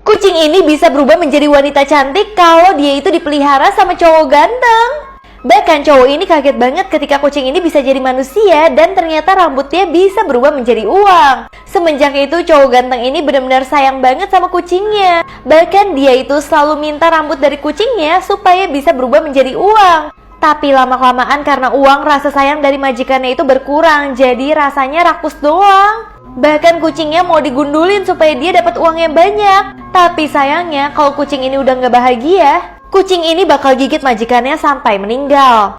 Kucing ini bisa berubah menjadi wanita cantik kalau dia itu dipelihara sama cowok ganteng. Bahkan cowok ini kaget banget ketika kucing ini bisa jadi manusia dan ternyata rambutnya bisa berubah menjadi uang. Semenjak itu cowok ganteng ini benar-benar sayang banget sama kucingnya. Bahkan dia itu selalu minta rambut dari kucingnya supaya bisa berubah menjadi uang. Tapi lama-kelamaan karena uang, rasa sayang dari majikannya itu berkurang, jadi rasanya rakus doang. Bahkan kucingnya mau digundulin supaya dia dapat uangnya banyak. Tapi sayangnya kalau kucing ini udah gak bahagia, kucing ini bakal gigit majikannya sampai meninggal.